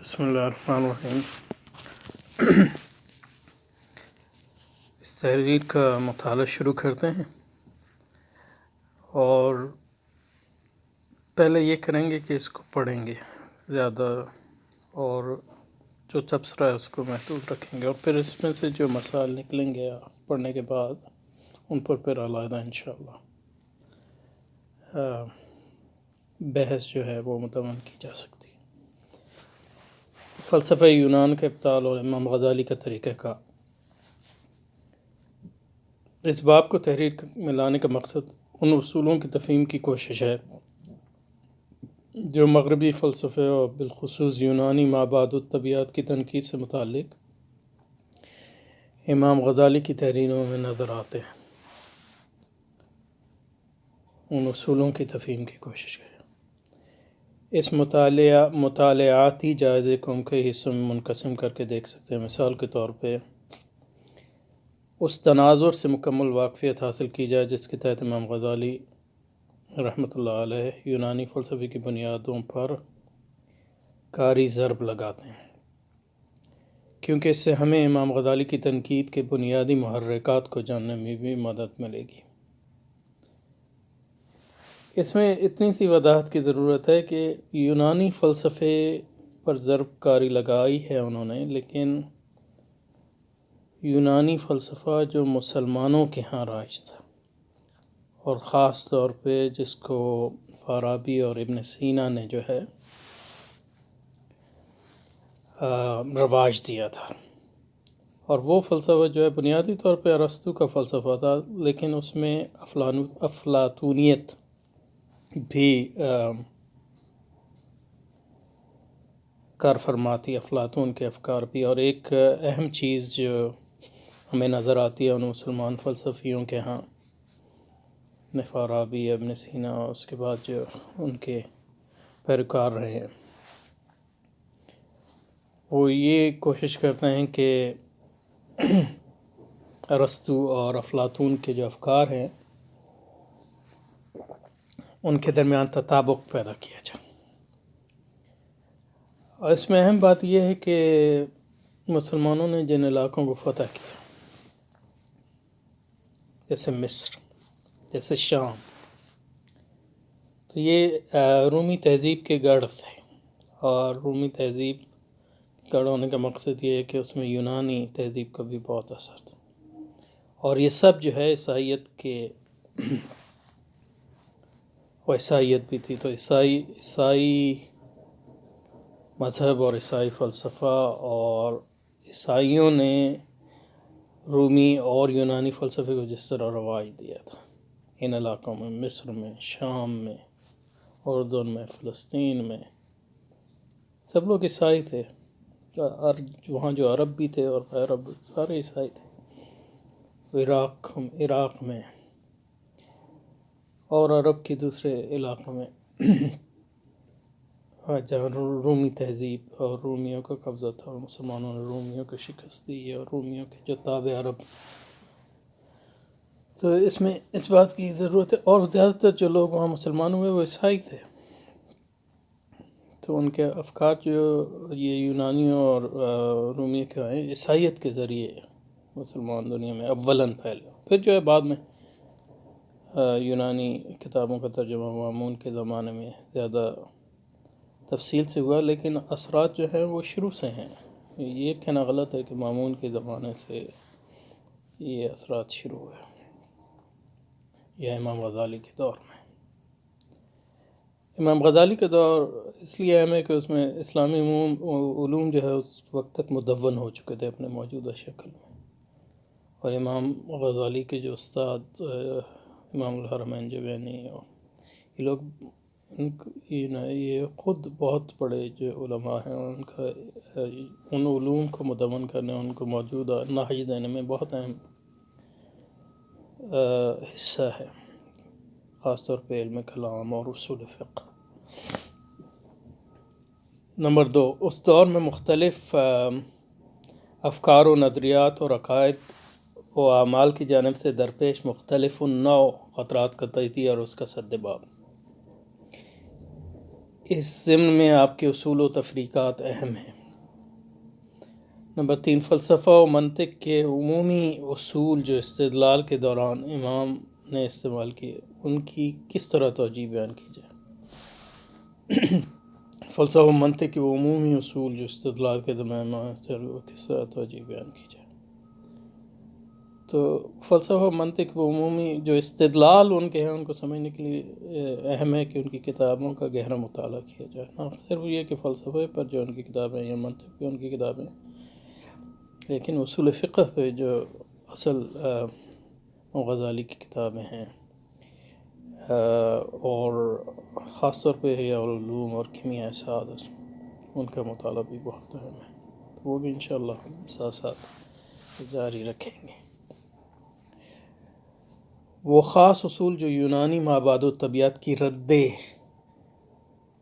بسم اللہ الرحمن الرحیم۔ اس تحریر کا مطالعہ شروع کرتے ہیں، اور پہلے یہ کریں گے کہ اس کو پڑھیں گے زیادہ، اور جو تبصرہ ہے اس کو محدود رکھیں گے، اور پھر اس میں سے جو مسائل نکلیں گے پڑھنے کے بعد ان پر پھر علیحدہ انشاءاللہ بحث جو ہے وہ متمم کی جا سکتی ہے۔ فلسفہ یونان کا ابطال اور امام غزالی کا طریقہ کار۔ اس باب کو تحریر میں لانے کا مقصد ان اصولوں کی تفہیم کی کوشش ہے جو مغربی فلسفے اور بالخصوص یونانی مابعد الطبیعیات کی تنقید سے متعلق امام غزالی کی تحریروں میں نظر آتے ہیں۔ ان اصولوں کی تفہیم کی کوشش ہے۔ اس مطالعاتی جائزے کو ہم کئی حصوں میں منقسم کر کے دیکھ سکتے ہیں۔ مثال کے طور پہ اس تناظر سے مکمل واقفیت حاصل کی جائے جس کے تحت امام غزالی رحمۃ اللہ علیہ یونانی فلسفے کی بنیادوں پر کاری ضرب لگاتے ہیں، کیونکہ اس سے ہمیں امام غزالی کی تنقید کے بنیادی محرکات کو جاننے میں بھی مدد ملے گی۔ اس میں اتنی سی وضاحت کی ضرورت ہے کہ یونانی فلسفے پر ضرب کاری لگائی ہے انہوں نے، لیکن یونانی فلسفہ جو مسلمانوں کے ہاں رائج تھا، اور خاص طور پہ جس کو فارابی اور ابن سینا نے جو ہے رواج دیا تھا، اور وہ فلسفہ جو ہے بنیادی طور پہ ارسطو کا فلسفہ تھا، لیکن اس میں افلاطونیت بھی کار فرماتی، افلاطون کے افکار بھی۔ اور ایک اہم چیز جو ہمیں نظر آتی ہے ان مسلمان فلسفیوں کے ہاں، فارابی، ابن سینا اور اس کے بعد جو ان کے پیروکار رہے ہیں، وہ یہ کوشش کرتے ہیں کہ ارسطو اور افلاطون کے جو افکار ہیں ان کے درمیان تطابق پیدا کیا جائے۔ اور اس میں اہم بات یہ ہے کہ مسلمانوں نے جن علاقوں کو فتح کیا، جیسے مصر، جیسے شام، تو یہ رومی تہذیب کے گڑھ تھے، اور رومی تہذیب گڑھ ہونے کا مقصد یہ ہے کہ اس میں یونانی تہذیب کا بھی بہت اثر تھا، اور یہ سب جو ہے عیسائیت کے وہ عیسائیت بھی تھی، تو عیسائی مذہب اور عیسائی فلسفہ، اور عیسائیوں نے رومی اور یونانی فلسفے کو جس طرح رواج دیا تھا ان علاقوں میں، مصر میں، شام میں، اردن میں، فلسطین میں، سب لوگ عیسائی تھے، اور وہاں جو عرب بھی تھے اور غیر عرب سارے عیسائی تھے، عراق میں اور عرب کے دوسرے علاقوں میں جہاں رومی تہذیب اور رومیوں کا قبضہ تھا، اور مسلمانوں نے رومیوں کو شکست دی، اور رومیوں کے جو تابع عرب، تو اس میں اس بات کی ضرورت ہے۔ اور زیادہ تر جو لوگ وہاں مسلمان ہوئے وہ عیسائی تھے، تو ان کے افکار جو یہ یونانیوں اور رومیوں کے ہیں، عیسائیت کے ذریعے مسلمان دنیا میں اولاً پھیلے، پھر جو ہے بعد میں یونانی کتابوں کا ترجمہ مامون کے زمانے میں زیادہ تفصیل سے ہوا، لیکن اثرات جو ہیں وہ شروع سے ہیں۔ یہ کہنا غلط ہے کہ مامون کے زمانے سے یہ اثرات شروع ہوئے، یا امام غزالی کے دور میں۔ امام غزالی کا دور اس لیے اہم ہے کہ اس میں اسلامی علوم جو ہے اس وقت تک مدون ہو چکے تھے اپنے موجودہ شکل میں، اور امام غزالی کے جو استاد امام الحرمین جوینی، یہ لوگ یہ خود بہت بڑے جو علماء ہیں، ان کا ان علوم کو مدون کرنے، ان کو موجودہ نہج دینے میں بہت اہم حصہ ہے، خاص طور پہ علم کلام اور اصول فقہ۔ نمبر 2، اس دور میں مختلف افکار و نظریات اور عقائد و اعمال کی جانب سے درپیش مختلف النوع خطرات کا تجزیہ اور اس کا سد باب۔ اس ضمن میں آپ کے اصول و تفریقات اہم ہیں۔ نمبر 3، فلسفہ و منطق کے عمومی اصول جو استدلال کے دوران امام نے استعمال کیے ان کی کس طرح توجیہ بیان کی جائے۔ فلسفہ و منطق کے عمومی اصول جو استدلال کے دوران کس طرح توجیہ بیان کی جائے۔ تو فلسفہ و منطق و عمومی جو استدلال ان کے ہیں ان کو سمجھنے کے لیے اہم ہے کہ ان کی کتابوں کا گہرا مطالعہ کیا جائے، نہ صرف یہ کہ فلسفے پر جو ان کی کتابیں یا منطق پہ ان کی کتابیں، لیکن اصول فقہ پہ جو اصل غزالی کی کتابیں ہیں اور خاص طور پہ احیاء العلوم اور کیمیاء سعادت، ان کا مطالعہ بھی بہت اہم ہے، تو وہ بھی انشاءاللہ ہم ساتھ ساتھ جاری رکھیں گے۔ وہ خاص اصول جو یونانی مابعد الطبیعت کی رد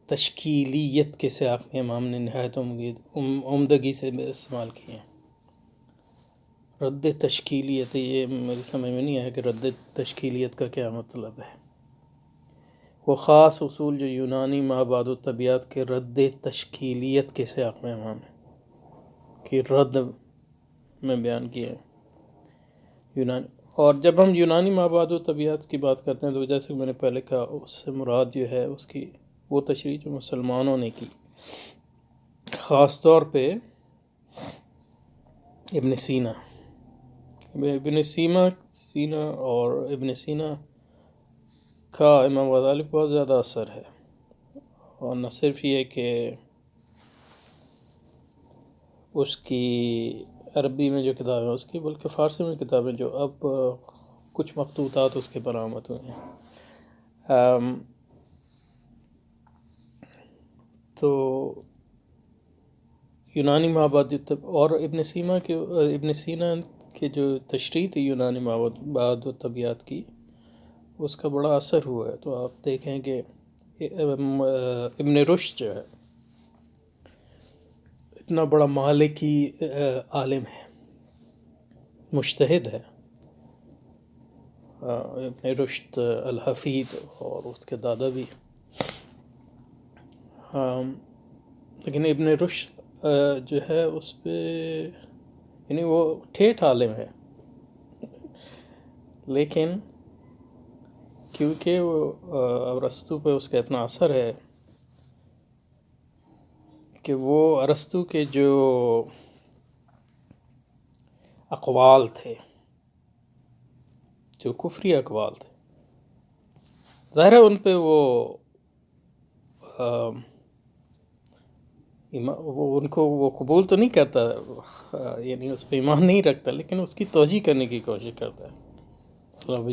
تشکیلیت کے سیاق میں امام نے نہایت عمدگی سے استعمال کیے ہیں۔ رد تشکیلیت، یہ میری سمجھ میں نہیں آیا کہ رد تشکیلیت کا کیا مطلب ہے۔ وہ خاص اصول جو یونانی مابعد الطبیعت کے رد تشکیلیت کے سیاق میں امام کی رد میں بیان کیے ہیں۔ یونانی، اور جب ہم یونانی مابعد الطبیعت کی بات کرتے ہیں تو جیسے کہ میں نے پہلے کہا، اس سے مراد جو ہے اس کی وہ تشریح جو مسلمانوں نے کی، خاص طور پہ ابن سینا اور ابن سینا کا امام غزالی پہ بہت زیادہ اثر ہے، اور نہ صرف یہ کہ اس کی عربی میں جو کتابیں ہیں اس کی، بلکہ فارسی میں کتابیں جو اب کچھ مخطوطات اس کے برآمد ہوئے ہیں۔ تو یونانی مابعد اور ابن سینا کے جو تشریح تھی یونانی مابعد الطبیعت کی، اس کا بڑا اثر ہوا ہے۔ تو آپ دیکھیں کہ ابن رشد جو ہے اتنا بڑا مالکی عالم ہے، مجتہد ہے، ابن رشد الحفید، اور اس کے دادا بھی، لیکن ابن رشد جو ہے اس پہ یعنی وہ ٹھیٹھ عالم ہے، لیکن کیونکہ وہ ارسطو پہ اس کا اتنا اثر ہے کہ وہ ارسطو کے جو اقوال تھے، جو کفری اقوال تھے، ظاہر ہے ان پہ وہ ان کو وہ قبول تو نہیں کرتا، یعنی اس پہ ایمان نہیں رکھتا، لیکن اس کی توجیہ کرنے کی کوشش کرتا ہے۔ مطلب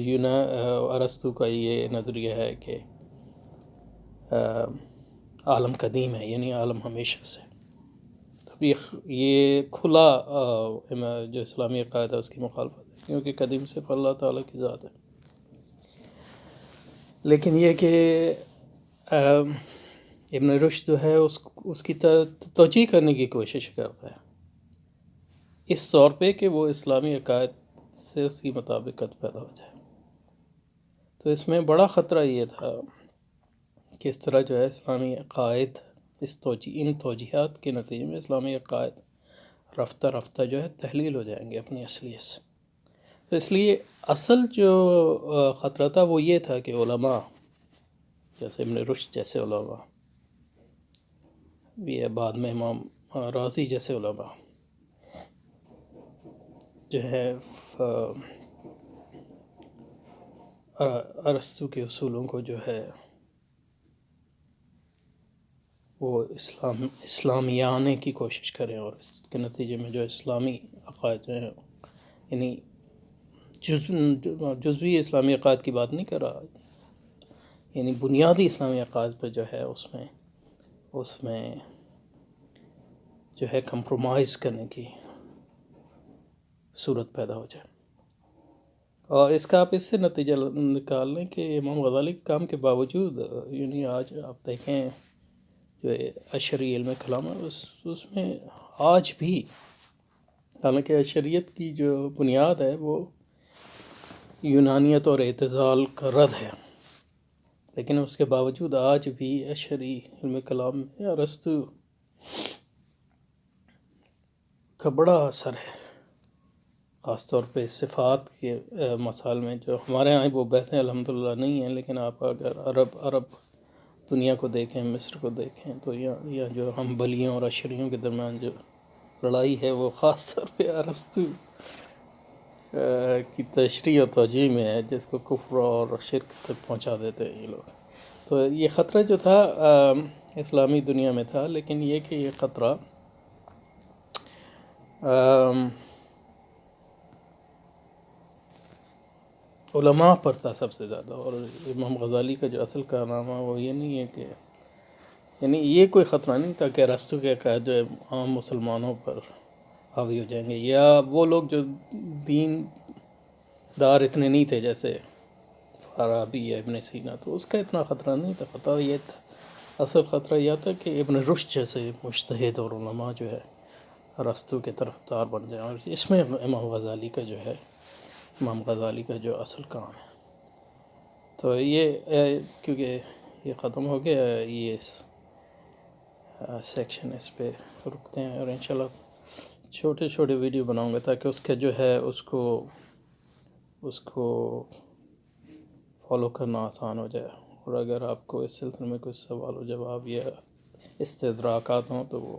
ارسطو کا یہ نظریہ ہے کہ عالم قدیم ہے، یعنی عالم ہمیشہ سے۔ تو یہ کھلا جو اسلامی عقائد ہے اس کی مخالفت ہے، کیونکہ قدیم صرف اللہ تعالیٰ کی ذات ہے۔ لیکن یہ کہ ابن رشد جو ہے اس کی توجیہ کرنے کی کوشش کرتا ہے، اس طور پہ کہ وہ اسلامی عقائد سے اس کی مطابقت پیدا ہو جائے۔ تو اس میں بڑا خطرہ یہ تھا کہ اس طرح جو ہے اسلامی عقائد ان توجیہات کے نتیجے میں اسلامی عقائد رفتہ رفتہ جو ہے تحلیل ہو جائیں گے اپنی اصلیت سے۔ تو اس لیے اصل جو خطرہ تھا وہ یہ تھا کہ علماء جیسے ابن رشد جیسے علماء، یہ بعد میں امام رازی جیسے علماء جو ہے ارسطو کے اصولوں کو جو ہے وہ اسلامیانے کی کوشش کریں، اور اس کے نتیجے میں جو اسلامی عقائد جو ہیں، یعنی جزوی اسلامی عقائد کی بات نہیں کر رہا، یعنی بنیادی اسلامی عقائد پہ جو ہے اس میں جو ہے کمپرومائز کرنے کی صورت پیدا ہو جائے۔ اور اس کا آپ اس سے نتیجہ نکال لیں کہ امام غزالی کے کام کے باوجود، یعنی آج آپ دیکھیں جو اشعری علم کلام ہے اس میں آج بھی، حالانکہ اشعریت کی جو بنیاد ہے وہ یونانیت اور اعتزال کا رد ہے، لیکن اس کے باوجود آج بھی اشعری علم کلام میں ارسطو کا بڑا اثر ہے، خاص طور پہ صفات کے مسائل میں. جو ہمارے یہاں وہ بحثیں الحمدللہ نہیں ہیں، لیکن آپ اگر عرب دنیا کو دیکھیں، مصر کو دیکھیں، تو یا جو حنبلیوں اور اشعریوں کے درمیان جو لڑائی ہے وہ خاص طور پہ ارسطو کی تشریح و توجیہ میں ہے، جس کو کفر اور شرک تک پہنچا دیتے ہیں یہ لوگ. تو یہ خطرہ جو تھا اسلامی دنیا میں تھا، لیکن یہ کہ یہ خطرہ علماء پر تھا سب سے زیادہ. اور امام غزالی کا جو اصل کارنامہ وہ یہ نہیں ہے کہ، یعنی یہ کوئی خطرہ نہیں تھا کہ ارسطو کے عقائد جو ہے عام مسلمانوں پر حاوی ہو جائیں گے، یا وہ لوگ جو دین دار اتنے نہیں تھے جیسے فارابی یا ابن سینا، تو اس کا اتنا خطرہ نہیں تھا. خطرہ یہ تھا، اصل خطرہ یہ تھا کہ ابن رشد جیسے مجتہد اور علماء جو ہے ارسطو کے طرفدار بن جائیں. اور اس میں امام غزالی کا جو اصل کام ہے. تو یہ کیونکہ یہ ختم ہو گیا، یہ سیکشن اس پہ رکتے ہیں، اور انشاءاللہ چھوٹے چھوٹے ویڈیو بناؤں گا تاکہ اس کا جو ہے اس کو فالو کرنا آسان ہو جائے. اور اگر آپ کو اس سلسلے میں کچھ سوال و جواب یا استدراکات ہوں تو وہ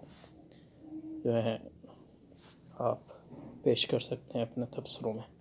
جو ہے آپ پیش کر سکتے ہیں اپنے تبصروں میں.